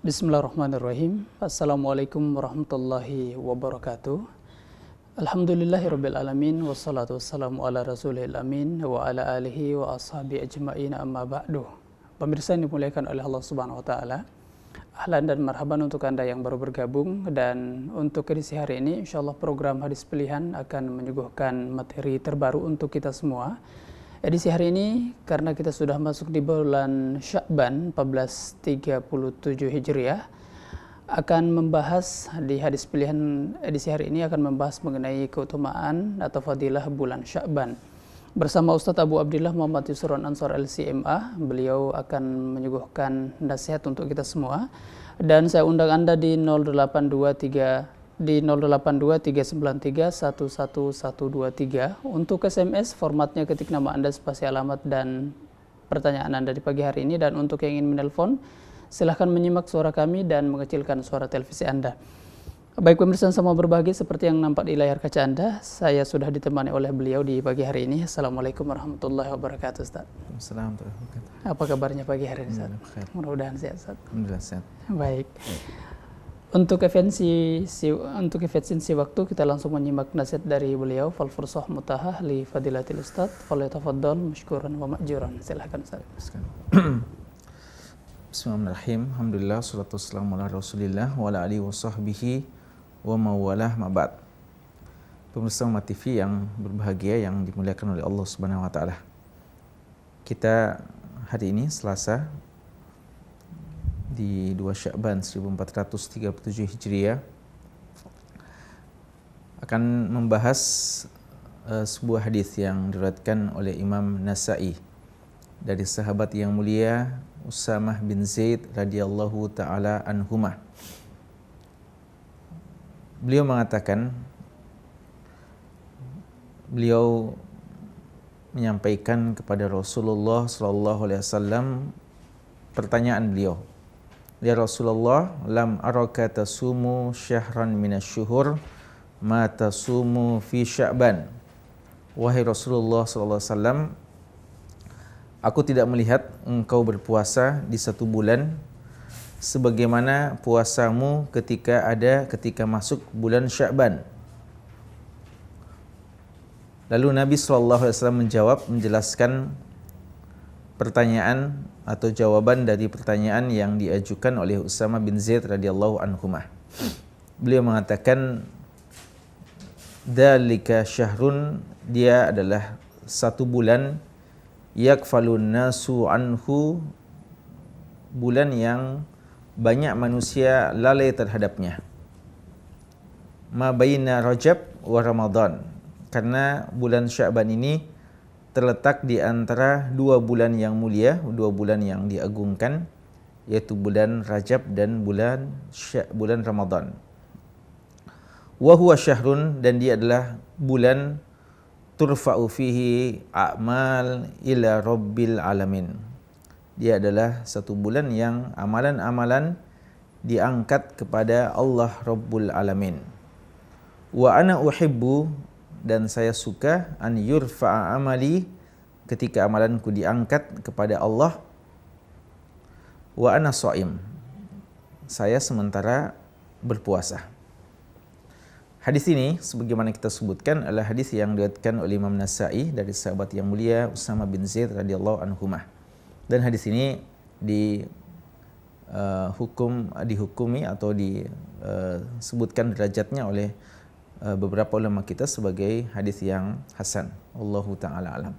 Bismillahirrahmanirrahim. Assalamualaikum warahmatullahi wabarakatuh. Alhamdulillahirabbil alamin wassalatu wassalamu ala rasulil amin wa ala alihi wa ashabi ajmain amma ba'du. Pemirsa yang dimuliakan oleh Allah Subhanahu wa taala. Ahlan dan marhaban untuk Anda yang baru bergabung, dan untuk edisi hari ini insyaallah program hadis pilihan akan menyuguhkan materi terbaru untuk kita semua. Edisi hari ini karena kita sudah masuk di bulan Sya'ban 1437 Hijriah, akan membahas di hadis pilihan edisi hari ini akan membahas mengenai keutamaan atau fadilah bulan Sya'ban. Bersama Ustadz Abu Abdillah Muhammad Yusron Ansor LCMA, beliau akan menyuguhkan nasihat untuk kita semua. Dan saya undang Anda di 08239311123. Untuk SMS formatnya ketik nama Anda, spasi alamat dan pertanyaan Anda di pagi hari ini. Dan untuk yang ingin menelpon, silahkan menyimak suara kami dan mengecilkan suara televisi Anda. Baik pemirsa semua berbahagia, seperti yang nampak di layar kaca Anda, saya sudah ditemani oleh beliau di pagi hari ini. Assalamualaikum warahmatullahi wabarakatuh, Ustaz. Assalamualaikum warahmatullahi wabarakatuh. Apa kabarnya pagi hari ini, Ustaz? Mudah-mudahan sehat, Ustaz. Alhamdulillah sehat. Baik. Untuk efisiensi waktu, kita langsung menyimak nasihat dari beliau. Fal fursah mutahah li fadilatil ustad, falyatafaddal mashkuran wa ma'juran. Silakan, Ustaz. Bismillahirrahmanirrahim. Alhamdulillah, salatu wassalamu ala Rasulillah wa ala alihi wa sahbihi wa mawalah ma'bad. Pemirsa Umat TV yang berbahagia, yang dimuliakan oleh Allah Subhanahu wa taala. Kita hari ini Selasa di 2 Sya'ban 1437 Hijriah akan membahas sebuah hadis yang diriwayatkan oleh Imam Nasa'i dari sahabat yang mulia Usamah bin Zaid radhiyallahu taala anhumah. Beliau mengatakan, beliau menyampaikan kepada Rasulullah sallallahu alaihi wasallam pertanyaan beliau. Ya Rasulullah, lam araka tasumu syahran minasyuhur ma tasumu fi Sya'ban. Wahai Rasulullah sallallahu alaihi wasallam, aku tidak melihat engkau berpuasa di satu bulan sebagaimana puasamu ketika masuk bulan Sya'ban. Lalu Nabi SAW menjelaskan pertanyaan atau jawaban dari pertanyaan yang diajukan oleh Usamah bin Zaid radhiyallahu anhumah. Beliau mengatakan, dzalika syahrun, dia adalah satu bulan, yakfalun nasu anhu, bulan yang banyak manusia lalai terhadapnya. Ma baina Rajab wa Ramadan, karena bulan Sya'ban ini terletak di antara dua bulan yang mulia, dua bulan yang diagungkan, yaitu bulan Rajab dan bulan Ramadan. Wa huwa syahrun, dan dia adalah bulan turfa'u fihi a'mal ila rabbil alamin. Dia adalah satu bulan yang amalan-amalan diangkat kepada Allah Rabbul Alamin. Wa ana uhibbu, dan saya suka, an yurfa'a amali, ketika amalanku diangkat kepada Allah. Wa ana shaim, saya sementara berpuasa. Hadis ini sebagaimana kita sebutkan adalah hadis yang diriwayatkan oleh Imam Nasa'i dari sahabat yang mulia Usamah bin Zaid radhiyallahu anhumah. Dan hadis ini dihukumi atau disebutkan derajatnya oleh beberapa ulama kita sebagai hadis yang hasan. Wallahu ta'ala alam.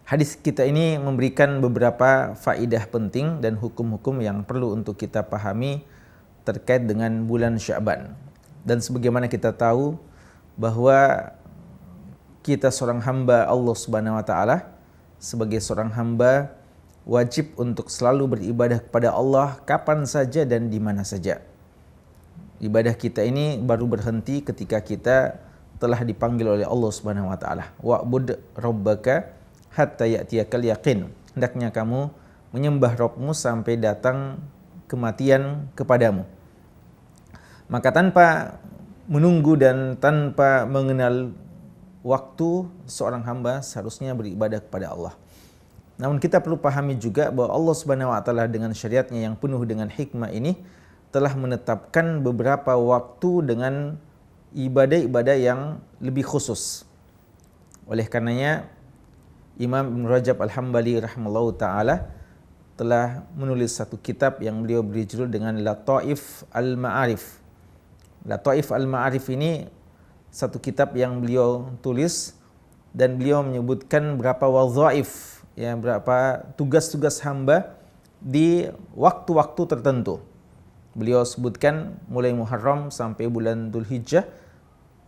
Hadis kita ini memberikan beberapa faidah penting dan hukum-hukum yang perlu untuk kita pahami terkait dengan bulan Sya'ban. Dan sebagaimana kita tahu bahwa kita seorang hamba Allah Subhanahu wa taala, sebagai seorang hamba wajib untuk selalu beribadah kepada Allah kapan saja dan di mana saja. Ibadah kita ini baru berhenti ketika kita telah dipanggil oleh Allah Subhanahu wa taala. Wa'bud rabbaka hatta ya'tiyakal yaqin. Hendaknya kamu menyembah Rabbmu sampai datang kematian kepadamu. Maka tanpa menunggu dan tanpa mengenal waktu, seorang hamba seharusnya beribadah kepada Allah. Namun kita perlu pahami juga bahwa Allah Subhanahu wa taala dengan syariatnya yang penuh dengan hikmah ini telah menetapkan beberapa waktu dengan ibadah-ibadah yang lebih khusus. Oleh karenanya Imam Ibn Rajab Al-Hambali rahimahullahu taala telah menulis satu kitab yang beliau beri judul dengan Lataif Al-Ma'arif. Lataif Al-Ma'arif ini satu kitab yang beliau tulis dan beliau menyebutkan berapa wadhaif, ya, berapa tugas-tugas hamba di waktu-waktu tertentu. Beliau sebutkan mulai Muharram sampai bulan Dzulhijjah,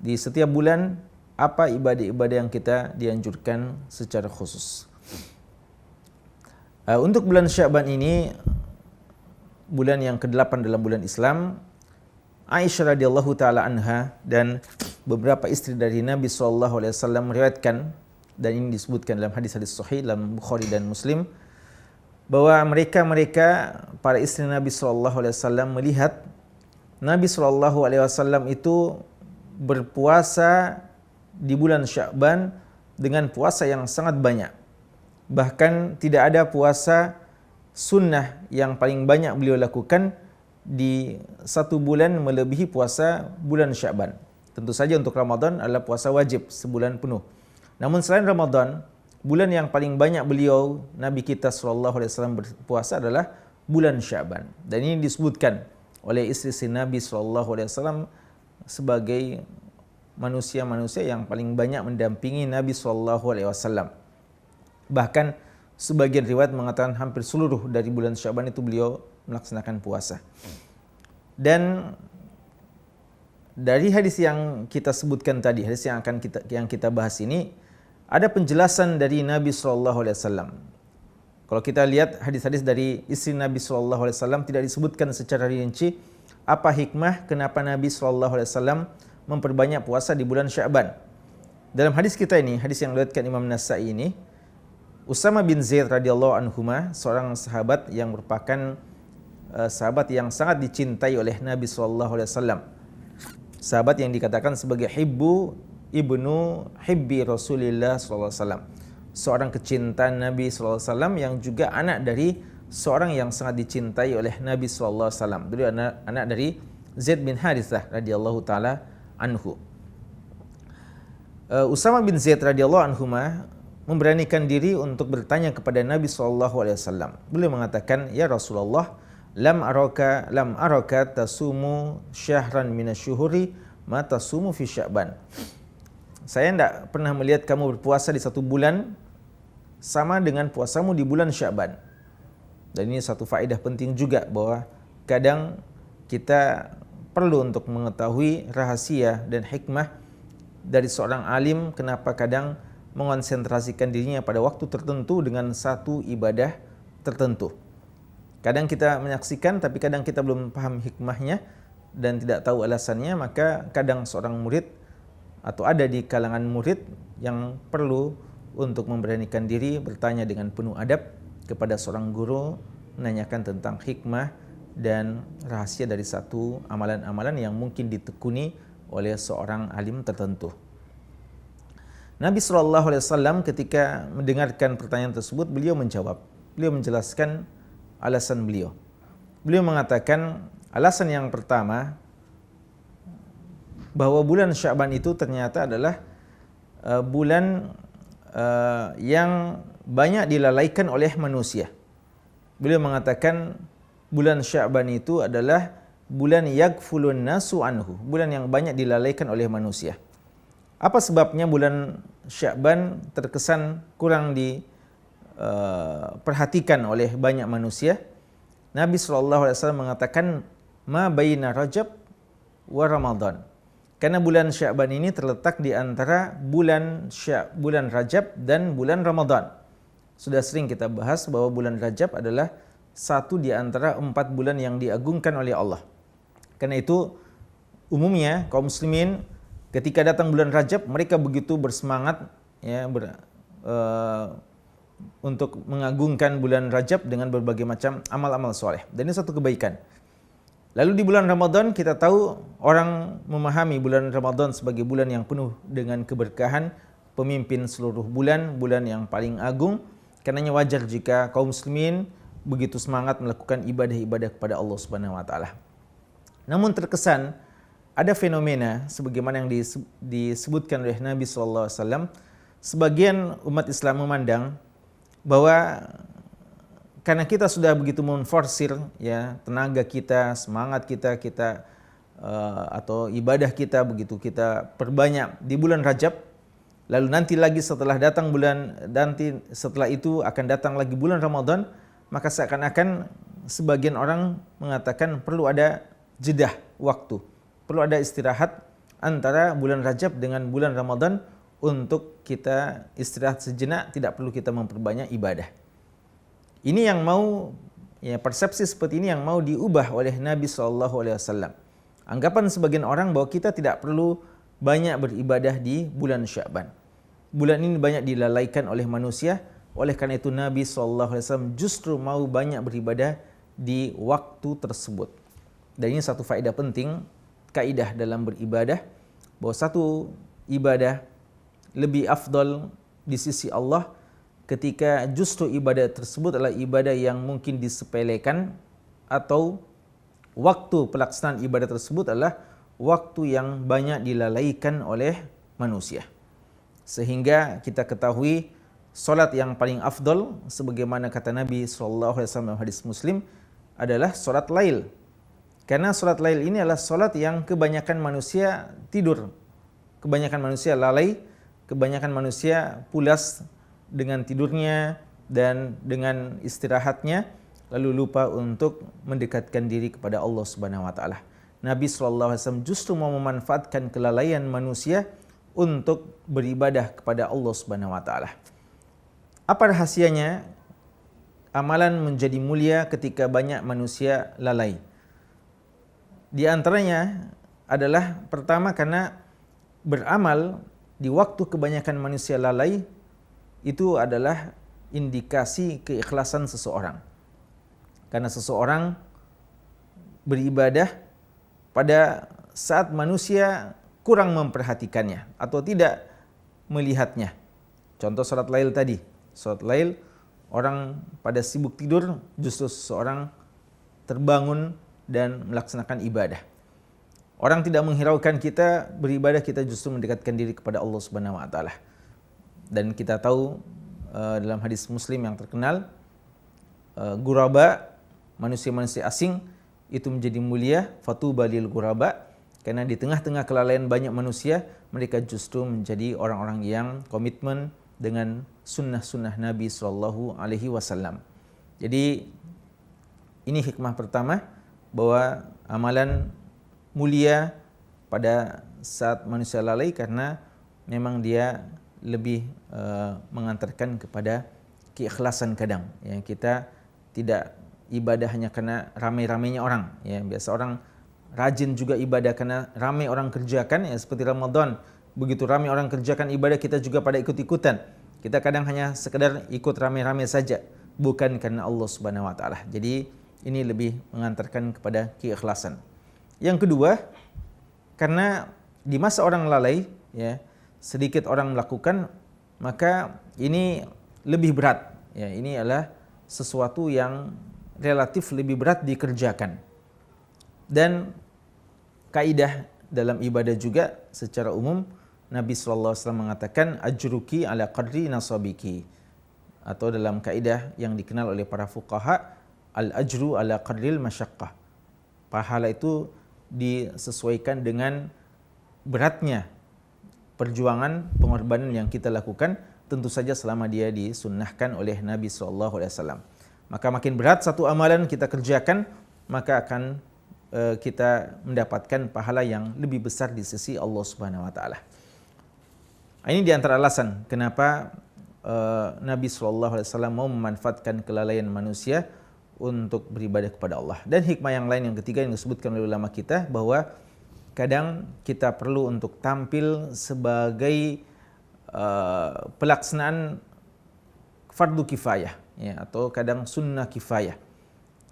di setiap bulan apa ibadah-ibadah yang kita dianjurkan secara khusus. Untuk bulan Sya'ban ini, bulan yang ke-8 dalam bulan Islam, Aisyah radhiyallahu taala anha dan beberapa istri dari Nabi SAW meriwayatkan, dan ini disebutkan dalam hadis-hadis sahih dalam Bukhari dan Muslim, bahwa mereka para istri Nabi SAW melihat Nabi SAW itu berpuasa di bulan Sya'ban dengan puasa yang sangat banyak. Bahkan tidak ada puasa sunnah yang paling banyak beliau lakukan di satu bulan melebihi puasa bulan Sya'ban. Tentu saja untuk Ramadan adalah puasa wajib sebulan penuh. Namun selain Ramadan, bulan yang paling banyak beliau, Nabi kita SAW berpuasa adalah bulan Sya'ban. Dan ini disebutkan oleh istri Nabi SAW sebagai manusia-manusia yang paling banyak mendampingi Nabi SAW. Bahkan sebagian riwayat mengatakan hampir seluruh dari bulan Sya'ban itu beliau melaksanakan puasa. Dan dari hadis yang kita sebutkan tadi, hadis yang kita bahas ini, ada penjelasan dari Nabi SAW. Kalau kita lihat hadis-hadis dari istri Nabi SAW tidak disebutkan secara rinci apa hikmah kenapa Nabi SAW memperbanyak puasa di bulan Sya'ban. Dalam hadis kita ini, hadis yang diriwayatkan Imam Nasa'i ini, Usama bin Zaid radhiyallahu anhuma, seorang sahabat yang merupakan sahabat yang sangat dicintai oleh Nabi SAW. Sahabat yang dikatakan sebagai ibnu hibbi Rasulillah SAW. Seorang kecintaan Nabi SAW yang juga anak dari seorang yang sangat dicintai oleh Nabi SAW. Beliau anak dari Zaid bin Harithah radhiyallahu taala anhu. Usama bin Zaid radhiyallahu anhuma memberanikan diri untuk bertanya kepada Nabi SAW. Beliau mengatakan, "Ya Rasulullah, lam araka tasumu syahran minasyuhuri ma tasumu fi Sya'ban." Saya tidak pernah melihat kamu berpuasa di satu bulan sama dengan puasamu di bulan Sya'ban. Dan ini satu faedah penting juga, bahwa kadang kita perlu untuk mengetahui rahasia dan hikmah dari seorang alim kenapa kadang mengonsentrasikan dirinya pada waktu tertentu dengan satu ibadah tertentu. Kadang kita menyaksikan tapi kadang kita belum paham hikmahnya dan tidak tahu alasannya, maka kadang seorang murid atau ada di kalangan murid yang perlu untuk memberanikan diri bertanya dengan penuh adab kepada seorang guru, menanyakan tentang hikmah dan rahasia dari satu amalan-amalan yang mungkin ditekuni oleh seorang alim tertentu. Nabi SAW ketika mendengarkan pertanyaan tersebut, beliau menjawab. Beliau menjelaskan alasan beliau. Beliau mengatakan alasan yang pertama, bahwa bulan Sya'ban itu ternyata adalah bulan yang banyak dilalaikan oleh manusia. Beliau mengatakan bulan Sya'ban itu adalah bulan yaghfulun nasu anhu, bulan yang banyak dilalaikan oleh manusia. Apa sebabnya bulan Sya'ban terkesan kurang diperhatikan oleh banyak manusia? Nabi SAW mengatakan, ma baina Rajab wa Ramadan. Karena bulan Sya'ban ini terletak di antara bulan Rajab dan bulan Ramadan. Sudah sering kita bahas bahwa bulan Rajab adalah satu di antara 4 bulan yang diagungkan oleh Allah. Karena itu umumnya kaum muslimin ketika datang bulan Rajab, mereka begitu bersemangat ya, untuk mengagungkan bulan Rajab dengan berbagai macam amal-amal soleh. Dan ini satu kebaikan. Lalu di bulan Ramadan kita tahu orang memahami bulan Ramadan sebagai bulan yang penuh dengan keberkahan, pemimpin seluruh bulan, bulan yang paling agung. Karenanya wajar jika kaum muslimin begitu semangat melakukan ibadah-ibadah kepada Allah Subhanahu wa taala. Namun terkesan ada fenomena sebagaimana yang disebutkan oleh Nabi sallallahu alaihi wasallam, sebagian umat Islam memandang bahwa karena kita sudah begitu menforsir ya tenaga kita, semangat kita atau ibadah kita begitu kita perbanyak di bulan Rajab, lalu nanti lagi setelah itu akan datang lagi bulan Ramadan, maka seakan-akan sebagian orang mengatakan perlu ada jedah waktu, perlu ada istirahat antara bulan Rajab dengan bulan Ramadan untuk kita istirahat sejenak, tidak perlu kita memperbanyak ibadah. Ini yang mau, ya persepsi seperti ini yang mau diubah oleh Nabi SAW. Anggapan sebagian orang bahwa kita tidak perlu banyak beribadah di bulan Sya'ban. Bulan ini banyak dilalaikan oleh manusia, oleh karena itu Nabi SAW justru mau banyak beribadah di waktu tersebut. Dan ini satu faedah penting, kaidah dalam beribadah, bahwa satu ibadah lebih afdal di sisi Allah ketika justru ibadah tersebut adalah ibadah yang mungkin disepelekan, atau waktu pelaksanaan ibadah tersebut adalah waktu yang banyak dilalaikan oleh manusia. Sehingga kita ketahui solat yang paling afdal sebagaimana kata Nabi SAW dalam hadis Muslim adalah solat lail. Karena solat lail ini adalah solat yang kebanyakan manusia tidur, kebanyakan manusia lalai, kebanyakan manusia pulas dengan tidurnya dan dengan istirahatnya, lalu lupa untuk mendekatkan diri kepada Allah Subhanahu wa taala. Nabi SAW justru mau memanfaatkan kelalaian manusia untuk beribadah kepada Allah Subhanahu wa taala. Apa rahasianya amalan menjadi mulia ketika banyak manusia lalai? Di antaranya adalah pertama, karena beramal di waktu kebanyakan manusia lalai itu adalah indikasi keikhlasan seseorang. Karena seseorang beribadah pada saat manusia kurang memperhatikannya atau tidak melihatnya. Contoh salat lail tadi. Salat lail, orang pada sibuk tidur, justru seseorang terbangun dan melaksanakan ibadah. Orang tidak menghiraukan kita beribadah, kita justru mendekatkan diri kepada Allah Subhanahu wa taala. Dan kita tahu dalam hadis Muslim yang terkenal, guraba, manusia-manusia asing itu menjadi mulia, fatuba lil guraba, karena di tengah-tengah kelalaian banyak manusia, mereka justru menjadi orang-orang yang komitmen dengan sunnah-sunnah Nabi SAW. Jadi ini hikmah pertama, bahwa amalan mulia pada saat manusia lalai karena memang dia lebih mengantarkan kepada keikhlasan kadang. Ya, kita tidak ibadah hanya karena ramai-ramainya orang. Ya, biasa orang rajin juga ibadah karena ramai orang kerjakan, ya seperti Ramadan. Begitu ramai orang kerjakan ibadah, kita juga pada ikut-ikutan. Kita kadang hanya sekedar ikut ramai-ramai saja, bukan karena Allah Subhanahu wa taala. Jadi ini lebih mengantarkan kepada keikhlasan. Yang kedua, karena di masa orang lalai, ya, sedikit orang melakukan, maka ini lebih berat. Ya, ini adalah sesuatu yang relatif lebih berat dikerjakan. Dan kaidah dalam ibadah juga secara umum, Nabi SAW mengatakan ajruki ala qadri nasabiki, atau dalam kaidah yang dikenal oleh para fuqaha, al-ajru ala qadril masyaqqah. Pahala itu disesuaikan dengan beratnya perjuangan, pengorbanan yang kita lakukan, tentu saja selama dia disunnahkan oleh Nabi SAW. Maka makin berat satu amalan kita kerjakan, maka akan kita mendapatkan pahala yang lebih besar di sisi Allah Subhanahu wa taala. Ini di antara alasan kenapa Nabi SAW mau memanfaatkan kelalaian manusia untuk beribadah kepada Allah. Dan hikmah yang lain yang ketiga yang disebutkan oleh ulama kita, bahwa kadang kita perlu untuk tampil sebagai pelaksanaan fardu kifayah, ya, atau kadang sunnah kifayah.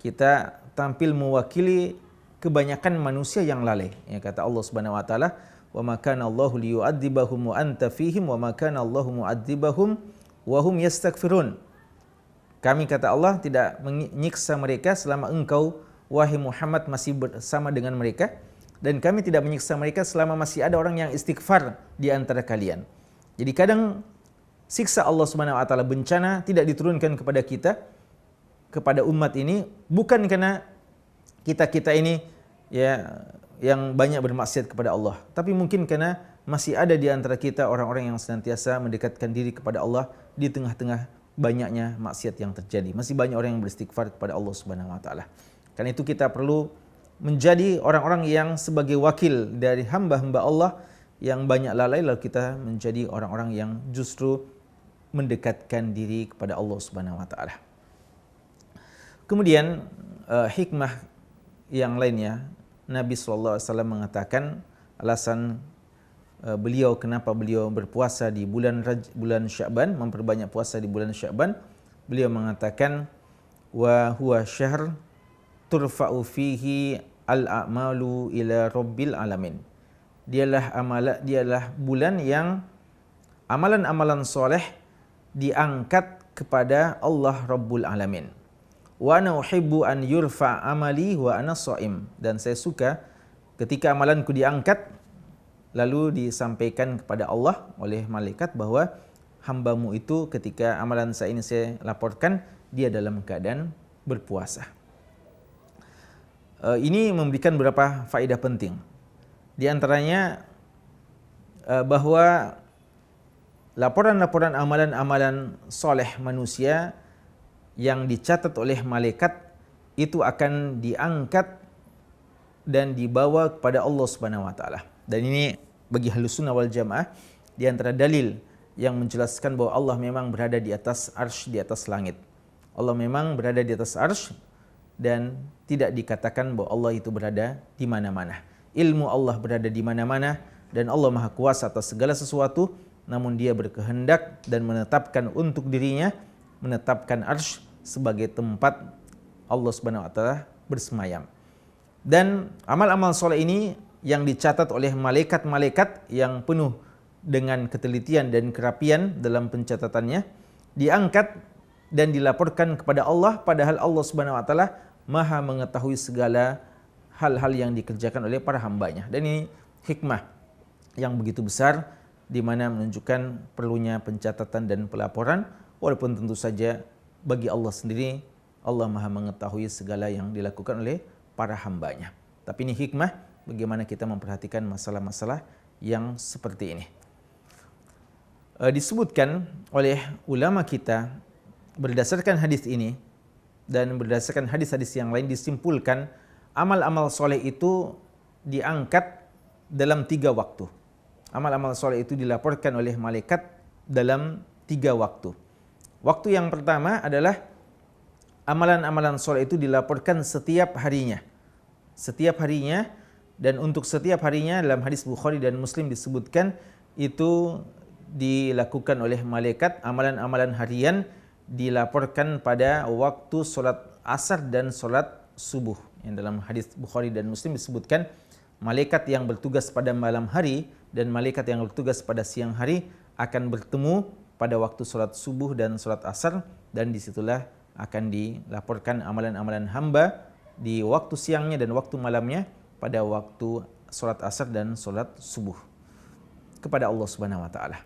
Kita tampil mewakili kebanyakan manusia yang lalai. Ya, kata Allah Subhanahu wa taala, "Wa ma kana Allahu liyu'adzibahum wa anta fihim wa ma kana Allahu mu'adzibahum wa hum yastaghfirun." Kami, kata Allah, tidak menyiksa mereka selama engkau, wahai Muhammad, masih bersama dengan mereka, dan kami tidak menyiksa mereka selama masih ada orang yang istighfar di antara kalian. Jadi kadang siksa Allah Subhanahu wa taala, bencana tidak diturunkan kepada kita, kepada umat ini, bukan karena kita ini ya yang banyak bermaksiat kepada Allah, tapi mungkin karena masih ada di antara kita orang-orang yang senantiasa mendekatkan diri kepada Allah di tengah-tengah banyaknya maksiat yang terjadi. Masih banyak orang yang beristighfar kepada Allah Subhanahu wa taala. Karena itu kita perlu menjadi orang-orang yang sebagai wakil dari hamba-hamba Allah yang banyak lalai, lalu kita menjadi orang-orang yang justru mendekatkan diri kepada Allah Subhanahu wa taala. Kemudian hikmah yang lainnya, Nabi SAW mengatakan alasan beliau kenapa beliau berpuasa di bulan Sya'ban, memperbanyak puasa di bulan Sya'ban. Beliau mengatakan, wa huwa syahr turfa'u fihi al-a'malu ila rabbil alamin. Dialah bulan yang amalan-amalan soleh diangkat kepada Allah Rabbul Alamin. Wa ana uhibbu an yurfa amali wa ana shaim. Dan saya suka ketika amalanku diangkat lalu disampaikan kepada Allah oleh malaikat bahwa hambamu itu ketika amalan saya ini saya laporkan, dia dalam keadaan berpuasa. Ini memberikan beberapa faedah penting. Di antaranya bahwa laporan-laporan amalan-amalan soleh manusia yang dicatat oleh malaikat itu akan diangkat dan dibawa kepada Allah Subhanahu wa taala. Dan ini bagi Ahlussunnah wal Jamaah di antara dalil yang menjelaskan bahwa Allah memang berada di atas arsy, di atas langit. Allah memang berada di atas arsy dan tidak dikatakan bahwa Allah itu berada di mana-mana. Ilmu Allah berada di mana-mana dan Allah Maha Kuasa atas segala sesuatu, namun Dia berkehendak dan menetapkan untuk dirinya, menetapkan arsy sebagai tempat Allah Subhanahu wa taala bersemayam. Dan amal-amal soleh ini yang dicatat oleh malaikat-malaikat yang penuh dengan ketelitian dan kerapian dalam pencatatannya, diangkat dan dilaporkan kepada Allah, padahal Allah Subhanahu wa taala Maha mengetahui segala hal-hal yang dikerjakan oleh para hambanya. Dan ini hikmah yang begitu besar di mana menunjukkan perlunya pencatatan dan pelaporan, walaupun tentu saja bagi Allah sendiri, Allah Maha mengetahui segala yang dilakukan oleh para hambanya. Tapi ini hikmah bagaimana kita memperhatikan masalah-masalah yang seperti ini. Disebutkan oleh ulama kita berdasarkan hadis ini dan berdasarkan hadis-hadis yang lain, disimpulkan amal-amal soleh itu diangkat dalam 3 waktu. Amal-amal soleh itu dilaporkan oleh malaikat dalam 3 waktu. Waktu yang pertama adalah amalan-amalan soleh itu dilaporkan setiap harinya. Setiap harinya. Dan untuk setiap harinya dalam hadis Bukhari dan Muslim disebutkan itu dilakukan oleh malaikat. Amalan-amalan harian dilaporkan pada waktu solat asar dan solat subuh. Yang dalam hadis Bukhari dan Muslim disebutkan malaikat yang bertugas pada malam hari dan malaikat yang bertugas pada siang hari akan bertemu pada waktu solat subuh dan solat asar, dan disitulah akan dilaporkan amalan-amalan hamba di waktu siangnya dan waktu malamnya pada waktu solat asar dan solat subuh kepada Allah Subhanahu wa taala.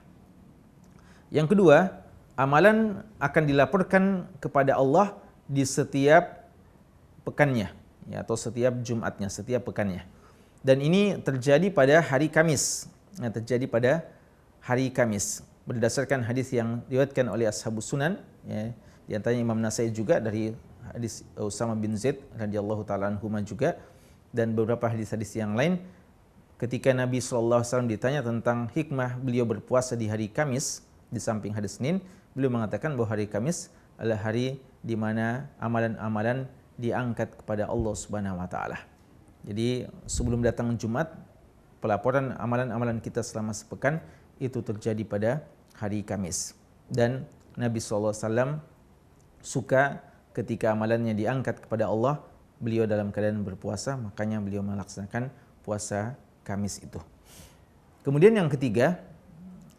Yang kedua, amalan akan dilaporkan kepada Allah di setiap pekannya, ya, atau setiap Jumatnya, setiap pekannya. Dan ini terjadi pada hari Kamis. Ya, terjadi pada hari Kamis berdasarkan hadis yang diriwayatkan oleh Ashabus Sunan, ya, di antaranya Imam Nasai juga dari hadis Usama bin Zaid radhiyallahu taala anhu juga, dan beberapa hadis-hadis yang lain. Ketika Nabi SAW ditanya tentang hikmah beliau berpuasa di hari Kamis, di samping hari Senin, beliau mengatakan bahwa hari Kamis adalah hari di mana amalan-amalan diangkat kepada Allah Subhanahu wa taala. Jadi sebelum datang Jumat, pelaporan amalan-amalan kita selama sepekan itu terjadi pada hari Kamis. Dan Nabi SAW suka ketika amalannya diangkat kepada Allah, beliau dalam keadaan berpuasa, makanya beliau melaksanakan puasa Kamis itu. Kemudian yang ketiga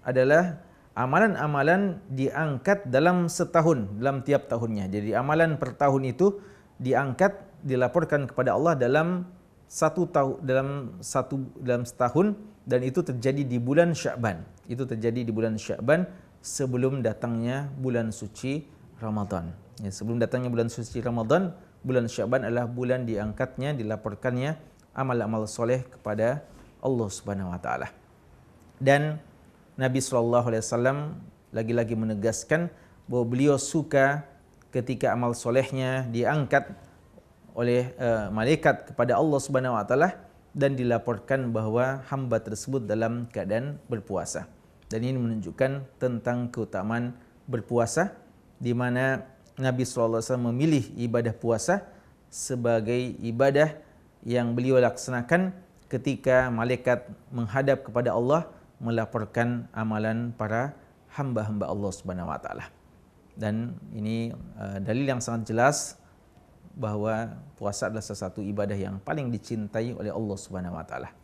adalah amalan-amalan diangkat dalam setahun, dalam tiap tahunnya. Jadi amalan per tahun itu diangkat, dilaporkan kepada Allah dalam dalam setahun, dan itu terjadi di bulan Sya'ban. Itu terjadi di bulan Sya'ban sebelum datangnya bulan suci Ramadan. Ya, sebelum datangnya bulan suci Ramadan, bulan Sya'ban adalah bulan diangkatnya, dilaporkannya amal-amal soleh kepada Allah Subhanahu wa taala. Dan Nabi SAW lagi-lagi menegaskan bahwa beliau suka ketika amal solehnya diangkat oleh malaikat kepada Allah Subhanahu wa taala dan dilaporkan bahwa hamba tersebut dalam keadaan berpuasa. Dan ini menunjukkan tentang keutamaan berpuasa, di mana Nabi SAW memilih ibadah puasa sebagai ibadah yang beliau laksanakan ketika malaikat menghadap kepada Allah melaporkan amalan para hamba-hamba Allah Subhanahu wa taala. Dan ini dalil yang sangat jelas bahwa puasa adalah salah satu ibadah yang paling dicintai oleh Allah Subhanahu wa taala.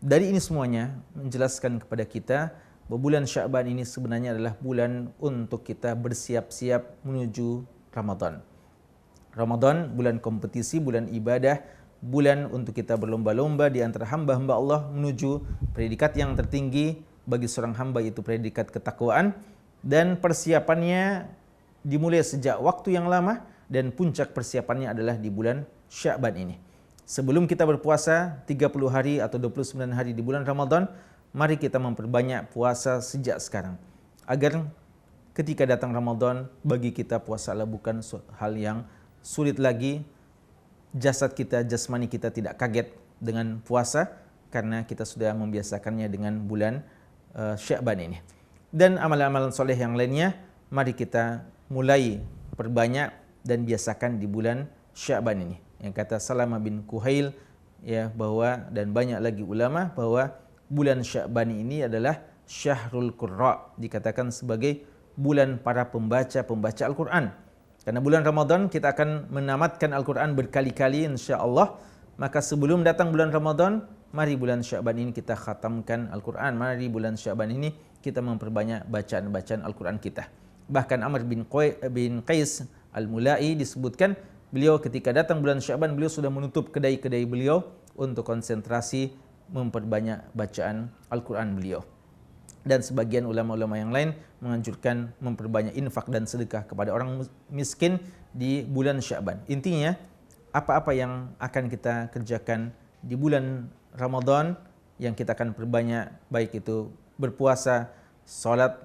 Dari ini semuanya menjelaskan kepada kita bahwa bulan Sya'ban ini sebenarnya adalah bulan untuk kita bersiap-siap menuju Ramadan. Ramadan bulan kompetisi, bulan ibadah, bulan untuk kita berlomba-lomba di antara hamba-hamba Allah menuju predikat yang tertinggi bagi seorang hamba, yaitu predikat ketakwaan, dan persiapannya dimulai sejak waktu yang lama dan puncak persiapannya adalah di bulan Sya'ban ini. Sebelum kita berpuasa 30 hari atau 29 hari di bulan Ramadan, mari kita memperbanyak puasa sejak sekarang agar ketika datang Ramadan bagi kita puasa adalah bukan hal yang sulit lagi. Jasad kita, jasmani kita tidak kaget dengan puasa karena kita sudah membiasakannya dengan bulan Sya'ban ini. Dan amalan-amalan soleh yang lainnya mari kita mulai perbanyak dan biasakan di bulan Sya'ban ini. Yang kata Salamah bin Kuhail ya, bahwa dan banyak lagi ulama bahwa bulan Sya'ban ini adalah Syahrul Qurra, dikatakan sebagai bulan para pembaca Al-Quran. Karena bulan Ramadan kita akan menamatkan Al-Quran berkali-kali insya-Allah. Maka sebelum datang bulan Ramadan, mari bulan Sya'ban ini kita khatamkan Al-Quran. Mari bulan Sya'ban ini kita memperbanyak bacaan-bacaan Al-Quran kita. Bahkan Amr bin Qais Al-Mulai disebutkan, beliau ketika datang bulan Sya'ban, beliau sudah menutup kedai-kedai beliau untuk konsentrasi memperbanyak bacaan Al-Quran beliau. Dan sebagian ulama-ulama yang lain menganjurkan memperbanyak infak dan sedekah kepada orang miskin di bulan Sya'ban. Intinya, apa-apa yang akan kita kerjakan di bulan Ramadan yang kita akan perbanyak, baik itu berpuasa, salat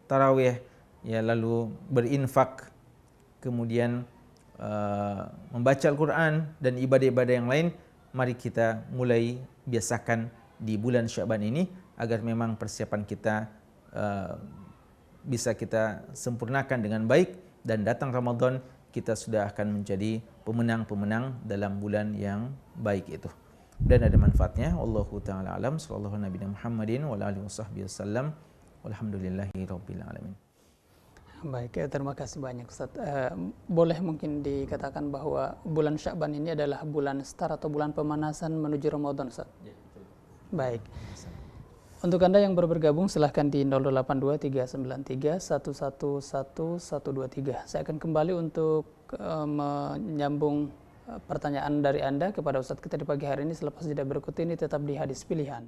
tarawih, ya, lalu berinfak, kemudian membaca Al-Quran dan ibadah-ibadah yang lain, mari kita mulai biasakan di bulan Sya'ban ini agar memang persiapan kita bisa kita sempurnakan dengan baik, dan datang Ramadan kita sudah akan menjadi pemenang-pemenang dalam bulan yang baik itu. Dan ada manfaatnya. Wallahu ta'ala alam. Sallallahu Nabi Muhammadin wa alihi wasallam. Walhamdulillahi rabbil alamin. Baik, terima kasih banyak Ustaz. Boleh mungkin dikatakan bahwa bulan Sya'ban ini adalah bulan start atau bulan pemanasan menuju Ramadan, Ustaz? Ya, betul. Baik. Untuk Anda yang baru bergabung, silahkan di 082393111123. Saya akan kembali untuk menyambung pertanyaan dari Anda kepada Ustaz kita di pagi hari ini selepas jeda berikut ini. Tetap di Hadis Pilihan.